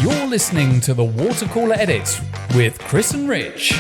You're listening to the Water Cooler Edit with Chris and Rich.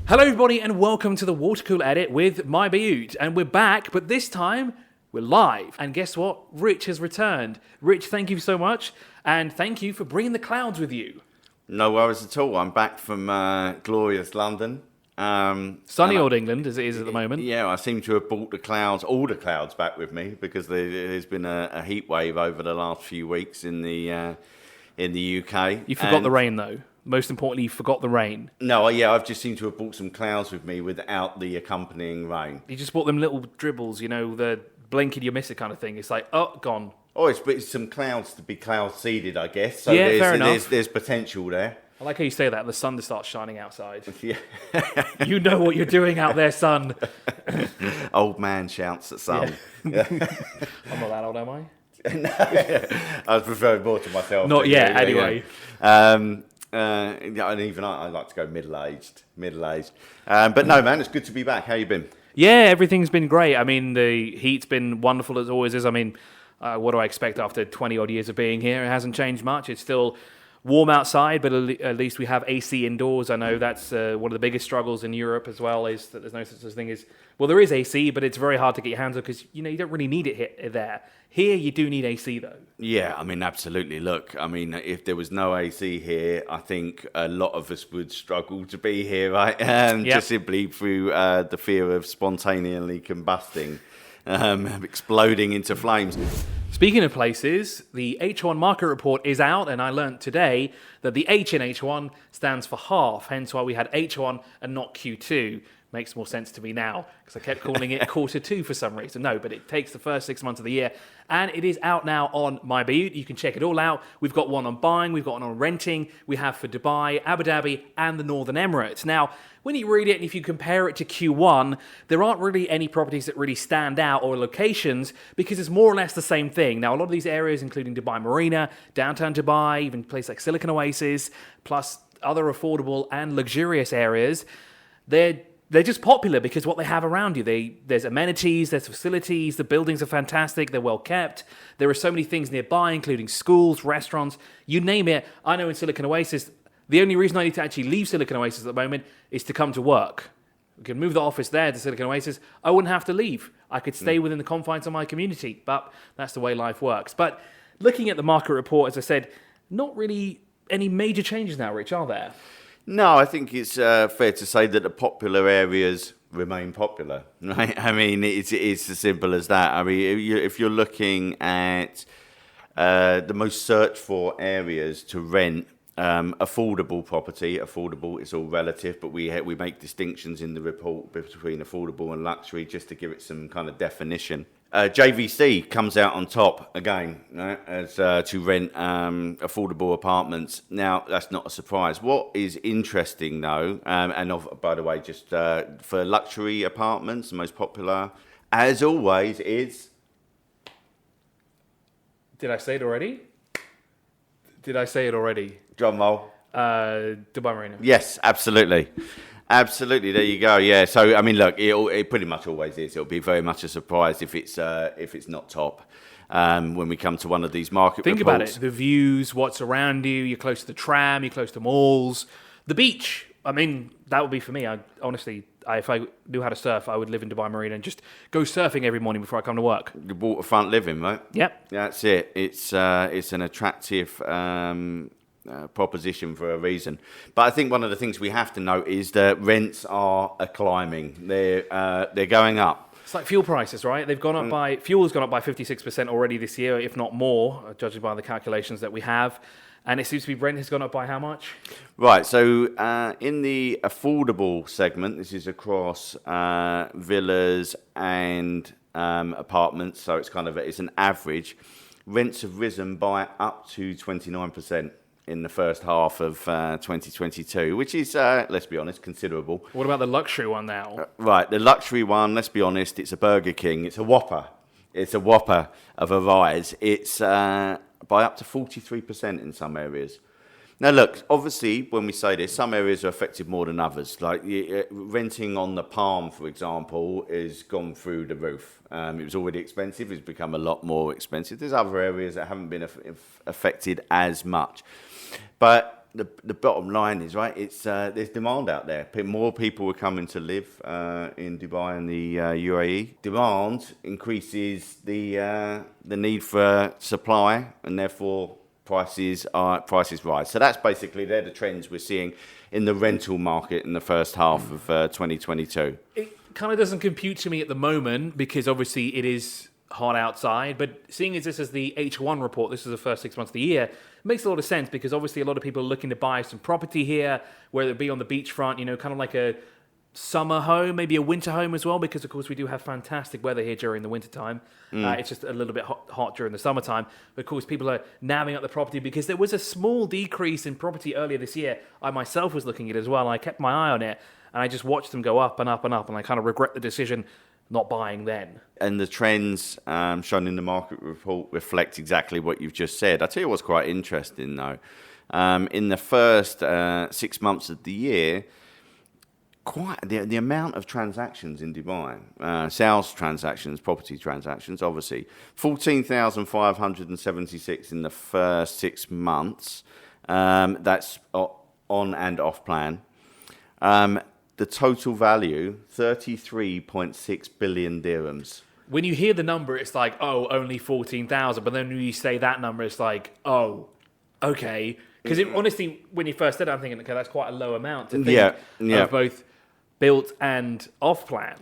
Hello everybody and welcome to the Water Cooler Edit with my Bayut. And we're back, but this time we're live. And guess what? Rich has returned. Rich, thank you so much. And thank you for bringing the clouds with you. No worries at all. I'm back from glorious London. Sunny old England as it is at the moment. Yeah, I seem to have brought all the clouds back with me because there's been a heat wave over the last few weeks in the UK. You forgot the rain though. Most importantly, you forgot the rain. No, I've just seemed to have brought some clouds with me without the accompanying rain. You just bought them little dribbles, you know, the blink and you miss it kind of thing. It's like, oh, gone. Oh, it's some clouds to be cloud seeded, I guess. So yeah, fair enough. There's potential there. I like how you say that, and the sun just starts shining outside. Yeah. You know what you're doing out there, son. Old man shouts at sun. Yeah. I'm not that old, am I? No, I was referring more to myself. Not yet, anyway. And even I like to go middle-aged. But no, man, it's good to be back. How you been? Yeah, everything's been great. I mean, the heat's been wonderful as always is. I mean, what do I expect after 20-odd years of being here? It hasn't changed much. It's still warm outside, but at least we have AC indoors. I know that's one of the biggest struggles in Europe as well, is that there's no such thing as... Well, there is AC, but it's very hard to get your hands on because, you know, you don't really need it there. Here, you do need AC, though. Yeah, I mean, absolutely. Look, I mean, if there was no AC here, I think a lot of us would struggle to be here, right? Just simply through the fear of spontaneously combusting, exploding into flames. Speaking of places, the H1 market report is out, and I learnt today that the H in H1 stands for half, hence why we had H1 and not Q2. Makes more sense to me now, because I kept calling it quarter two for some reason. No, but it takes the first 6 months of the year, and it is out now on My Bayut. You can check it all out. We've got one on buying, we've got one on renting, we have for Dubai, Abu Dhabi, and the Northern Emirates. Now, when you read it, and if you compare it to Q1, there aren't really any properties that really stand out or locations, because it's more or less the same thing. Now, a lot of these areas, including Dubai Marina, downtown Dubai, even places like Silicon Oasis, plus other affordable and luxurious areas, they're just popular because what they have around you. There's amenities, there's facilities, the buildings are fantastic, they're well kept. There are so many things nearby, including schools, restaurants, you name it. I know in Silicon Oasis, the only reason I need to actually leave Silicon Oasis at the moment is to come to work. We could move the office there to Silicon Oasis. I wouldn't have to leave. I could stay within the confines of my community, but that's the way life works. But looking at the market report, as I said, not really any major changes now, Rich, are there? No, I think it's fair to say that the popular areas remain popular, right? I mean, it's as simple as that. I mean, if you're looking at the most searched for areas to rent, affordable property, affordable is all relative, but we make distinctions in the report between affordable and luxury just to give it some kind of definition. JVC comes out on top again, right, as to rent affordable apartments. Now, that's not a surprise. What is interesting, though, by the way, just for luxury apartments, the most popular, as always, is... Did I say it already? Drum roll. Dubai Marina. Yes, absolutely. Absolutely, there you go. Yeah, so I mean, look, it pretty much always is. It'll be very much a surprise if it's not top when we come to one of these market reports. Think about it: the views, what's around you. You're close to the tram. You're close to malls, the beach. I mean, that would be for me. If I knew how to surf, I would live in Dubai Marina and just go surfing every morning before I come to work. The waterfront living, right? Yep. That's it. It's an attractive proposition for a reason. But I think one of the things we have to note is that rents are climbing. They're going up. It's like fuel prices, right? They've gone up fuel has gone up by 56% already this year, if not more, judging by the calculations that we have. And it seems to be rent has gone up by how much? Right, so in the affordable segment, this is across villas and apartments, so it's an average. Rents have risen by up to 29% in the first half of 2022, which is, let's be honest, considerable. What about the luxury one now? Right, the luxury one, let's be honest, it's a Burger King. It's a Whopper. It's a Whopper of a rise. It's by up to 43% in some areas. Now, look, obviously, when we say this, some areas are affected more than others. Like renting on the Palm, for example, has gone through the roof. It was already expensive. It's become a lot more expensive. There's other areas that haven't been affected as much. But the bottom line is, right, it's there's demand out there. More people are coming to live in Dubai and the UAE. Demand increases the need for supply, and therefore prices rise. So that's basically, they're the trends we're seeing in the rental market in the first half of 2022. It kind of doesn't compute to me at the moment because obviously it is hot outside, but seeing as this is the H1 report, this is the first 6 months of the year, it makes a lot of sense because obviously a lot of people are looking to buy some property here, whether it be on the beachfront, kind of like a summer home, maybe a winter home as well, because of course we do have fantastic weather here during the winter time. It's just a little bit hot during the summertime. But of course people are nabbing up the property because there was a small decrease in property earlier this year. I myself was looking at it as well, and I kept my eye on it, and I just watched them go up and up and up, and I kind of regret the decision not buying then. And the trends shown in the market report reflect exactly what you've just said. I tell you what's quite interesting though. In the first 6 months of the year, quite the amount of transactions in Dubai, sales transactions, property transactions, obviously, 14,576 in the first 6 months. That's on and off plan. The total value, 33.6 billion dirhams. When you hear the number, it's like, oh, only 14,000. But then when you say that number, it's like, oh, okay. Because honestly, when you first said it, I'm thinking, okay, that's quite a low amount to think of both built and off plan.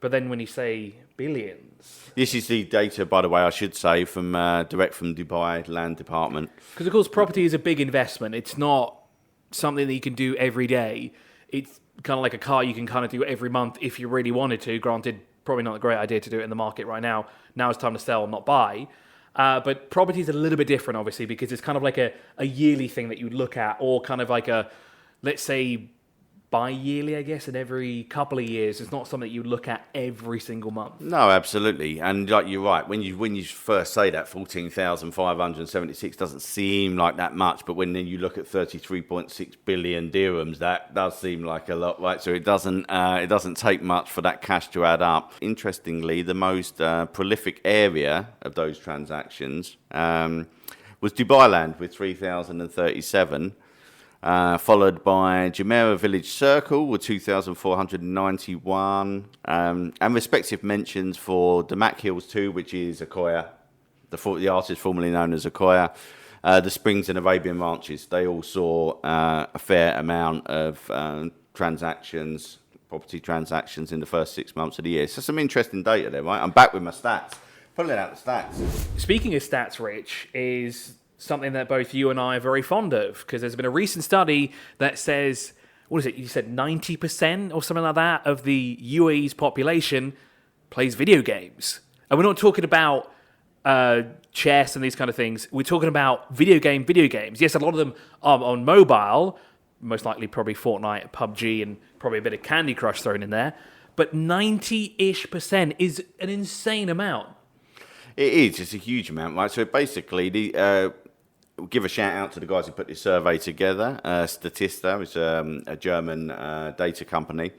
But then when you say billions. This is the data, by the way, I should say, from direct from Dubai Land Department. Because, of course, property is a big investment. It's not something that you can do every day. It's kind of like a car you can kind of do every month if you really wanted to. Granted, probably not a great idea to do it in the market right now. Now it's time to sell, not buy. But property is a little bit different, obviously, because it's kind of like a yearly thing that you would look at, or kind of like a, let's say, bi-yearly, I guess, in every couple of years. It's not something you look at every single month. No, absolutely. And like you're right, when you first say that 14,576 doesn't seem like that much, but when then you look at 33.6 billion dirhams, that does seem like a lot, right? So it doesn't take much for that cash to add up. Interestingly, the most prolific area of those transactions was Dubai Land with 3,037. Followed by Jumeirah Village Circle with 2,491, and respective mentions for Damac Hills 2, which is Akoya, the artist formerly known as Akoya, the Springs and Arabian Ranches. They all saw a fair amount of property transactions in the first 6 months of the year. So some interesting data there, right? I'm back with my stats. Pulling out the stats. Speaking of stats, Rich, is something that both you and I are very fond of, because there's been a recent study that says, what is it, you said 90% or something like that of the UAE's population plays video games. And we're not talking about chess and these kind of things. We're talking about video games. Yes, a lot of them are on mobile, most likely probably Fortnite, PUBG, and probably a bit of Candy Crush thrown in there. But 90-ish% is an insane amount. It is. It's a huge amount, right? So basically, we'll give a shout out to the guys who put this survey together. Statista is a German data company.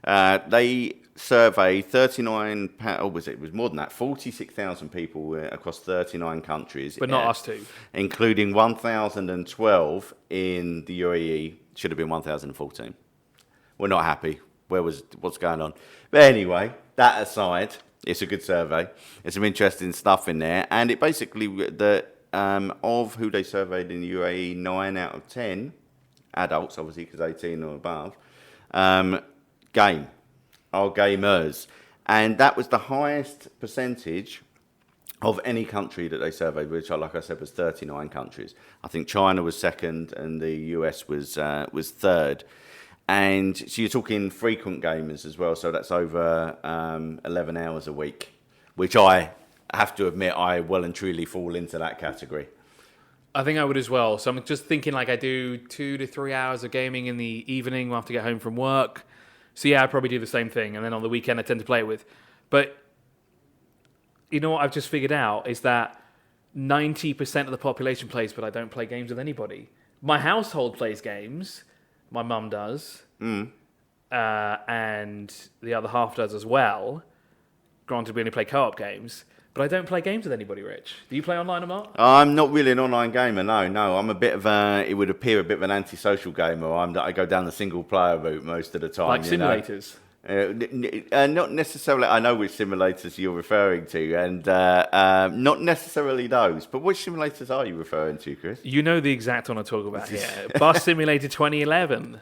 They surveyed 39, it was more than that, 46,000 people across 39 countries. But not us two. Including 1,012 in the UAE. Should have been 1,014. We're not happy. What's going on? But anyway, that aside, it's a good survey. There's some interesting stuff in there. And it basically, of who they surveyed in the UAE, 9 out of 10 adults, obviously because 18 or above, are gamers. And that was the highest percentage of any country that they surveyed, which, like I said, was 39 countries. I think China was second and the US was third. And so you're talking frequent gamers as well, so that's over 11 hours a week, which I have to admit I well and truly fall into that category. I think I would as well. So I'm just thinking like I do 2 to 3 hours of gaming in the evening when I have to get home from work. So yeah, I probably do the same thing. And then on the weekend I tend to play it with. But you know what I've just figured out is that 90% of the population plays, but I don't play games with anybody. My household plays games. My mum does. And the other half does as well. Granted, we only play co-op games. But I don't play games with anybody, Rich. Do you play online, Mark? I'm not really an online gamer, no. I'm a bit of it would appear a bit of an antisocial gamer. I go down the single player route most of the time. Like simulators? Not necessarily. I know which simulators you're referring to, and not necessarily those. But which simulators are you referring to, Chris? You know the exact one I talk about here. Bus Simulator 2011.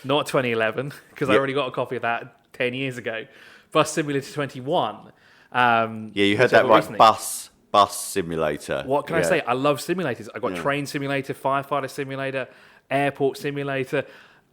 Not 2011, because I already got a copy of that 10 years ago. Bus Simulator 21. You heard that right. Recently. Bus Simulator. What can I say? I love simulators. I got Train Simulator, Firefighter Simulator, Airport Simulator.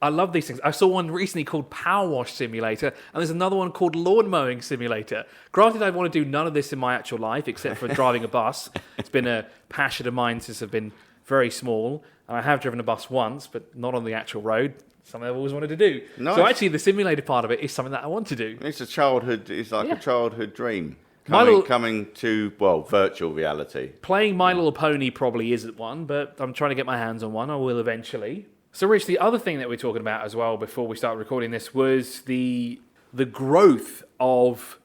I love these things. I saw one recently called Power Wash Simulator, and there's another one called Lawn Mowing Simulator. Granted, I want to do none of this in my actual life, except for driving a bus. It's been a passion of mine since I've been very small, and I have driven a bus once, but not on the actual road. Something I've always wanted to do. Nice. So actually, the simulator part of it is something that I want to do. It's a childhood. It's like a childhood dream coming to virtual reality. Playing My Little Pony probably isn't one, but I'm trying to get my hands on one. I will eventually. So, Rich, the other thing that we're talking about as well before we start recording this was the growth of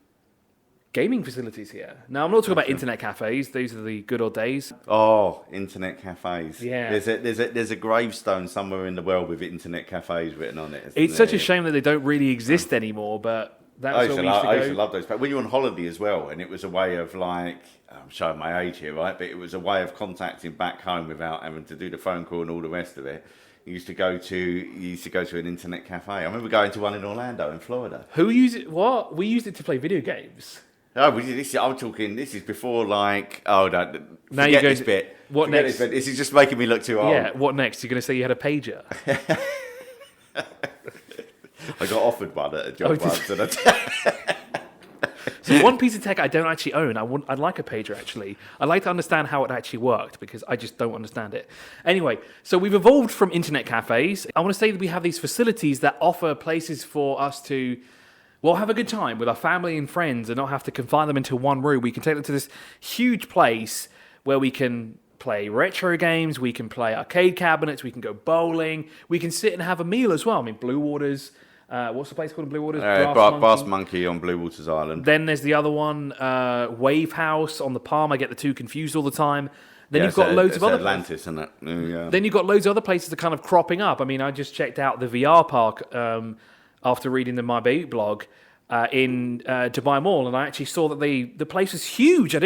gaming facilities here. Now, I'm not talking about internet cafes. These are the good old days. Oh, internet cafes. Yeah. There's a gravestone somewhere in the world with internet cafes written on it. It's such a shame that they don't really exist anymore, but that's where we used to go. I used to love those. But when you're on holiday as well, and it was a way of I'm showing my age here, right? But it was a way of contacting back home without having to do the phone call and all the rest of it. You used to go to an internet cafe. I remember going to one in Orlando in Florida. Who used it? What? We used it to play video games. No, I'm talking. This is before now you go this bit. What next? This bit. This is just making me look too old. Yeah. What next? You're going to say you had a pager? I got offered one at a job once. So one piece of tech I don't actually own. I'd like a pager actually. I'd like to understand how it actually worked because I just don't understand it. Anyway, so we've evolved from internet cafes. I want to say that we have these facilities that offer places for us to have a good time with our family and friends and not have to confine them into one room. We can take them to this huge place where we can play retro games, we can play arcade cabinets, we can go bowling, we can sit and have a meal as well. I mean, Blue Waters, what's the place called in Blue Waters? Brass Monkey on Blue Waters Island. Then there's the other one, Wave House on the Palm. I get the two confused all the time. Then you've got loads of other Atlantis, isn't it? Yeah. Then you've got loads of other places that are kind of cropping up. I mean, I just checked out the VR park after reading the My Bayut blog in Dubai Mall, and I actually saw that the place was huge.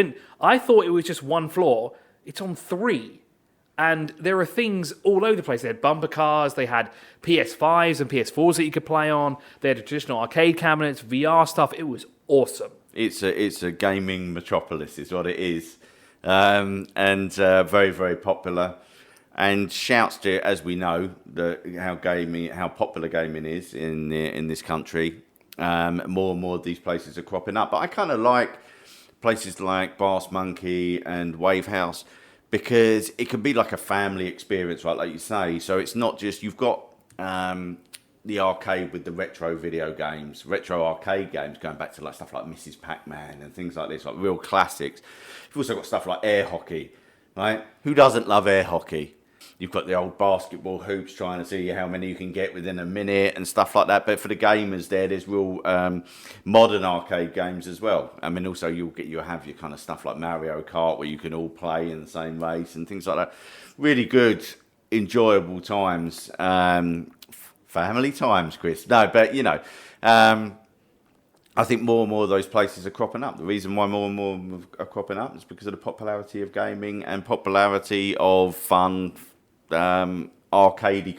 I thought it was just one floor. It's on 3. And there are things all over the place. They had bumper cars, they had PS5s and PS4s that you could play on. They had traditional arcade cabinets, VR stuff. It was awesome. It's a gaming metropolis is what it is. And very, very popular. And shouts to, as we know, how popular gaming is in this country. More and more of these places are cropping up. But I kind of like places like Brass Monkey and Wave House because it can be like a family experience, right? Like you say. So it's not just you've got the arcade with the retro arcade games, going back to like stuff like Mrs. Pac-Man and things like this, like real classics. You've also got stuff like air hockey, right? Who doesn't love air hockey? You've got the old basketball hoops trying to see how many you can get within a minute and stuff like that. But for the gamers there's real modern arcade games as well. I mean, also you'll have your kind of stuff like Mario Kart where you can all play in the same race and things like that. Really good, enjoyable times. Family times, Chris. No, but, I think more and more of those places are cropping up. The reason why more and more are cropping up is because of the popularity of gaming and popularity of fun, arcadey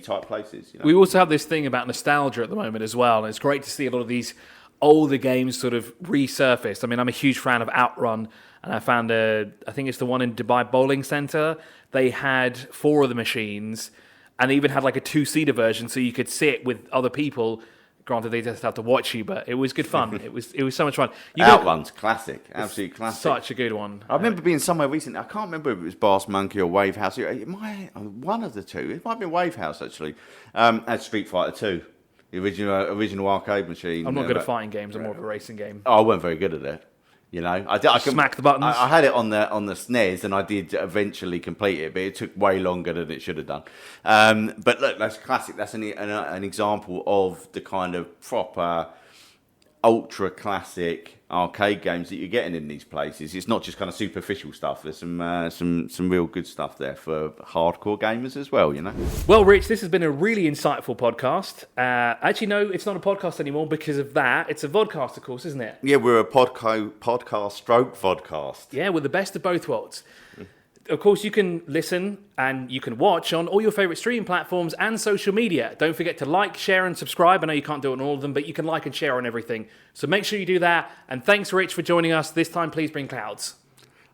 type places. We also have this thing about nostalgia at the moment as well, and it's great to see a lot of these older games sort of resurfaced. I mean, I'm a huge fan of Outrun, and I found I think it's the one in Dubai Bowling Centre. They had 4 of the machines, and they even had like a 2-seater version, so you could sit with other people. Granted, they just have to watch you, but it was good fun. It was so much fun. Outrun's classic, absolutely classic. Such a good one. I remember being somewhere recently. I can't remember if it was Brass Monkey or Wave House. It might one of the two. It might have been Wave House actually. At Street Fighter 2, the original arcade machine. I'm not good at fighting games. I'm more of a racing game. Oh, I weren't very good at it. You know, I can smack the buttons. I had it on the SNES, and I did eventually complete it, but it took way longer than it should have done. But look, that's classic. That's an example of the kind of proper, ultra classic arcade games that you're getting in these places. It's not just kind of superficial stuff. There's some real good stuff there for hardcore gamers as well, you know. Well, Rich, this has been a really insightful podcast. Actually, no, it's not a podcast anymore because of that. It's a vodcast, of course, isn't it? Yeah, we're a podcast stroke vodcast. Yeah, we're the best of both worlds. Of course, you can listen and you can watch on all your favourite streaming platforms and social media. Don't forget to like, share and subscribe. I know you can't do it on all of them, but you can like and share on everything. So make sure you do that. And thanks, Rich, for joining us. This time, please bring clouds.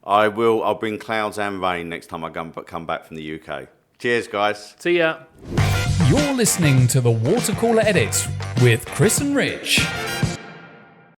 I will. I'll bring clouds and rain next time I come back from the UK. Cheers, guys. See ya. You're listening to the Water Cooler Edit with Chris and Rich.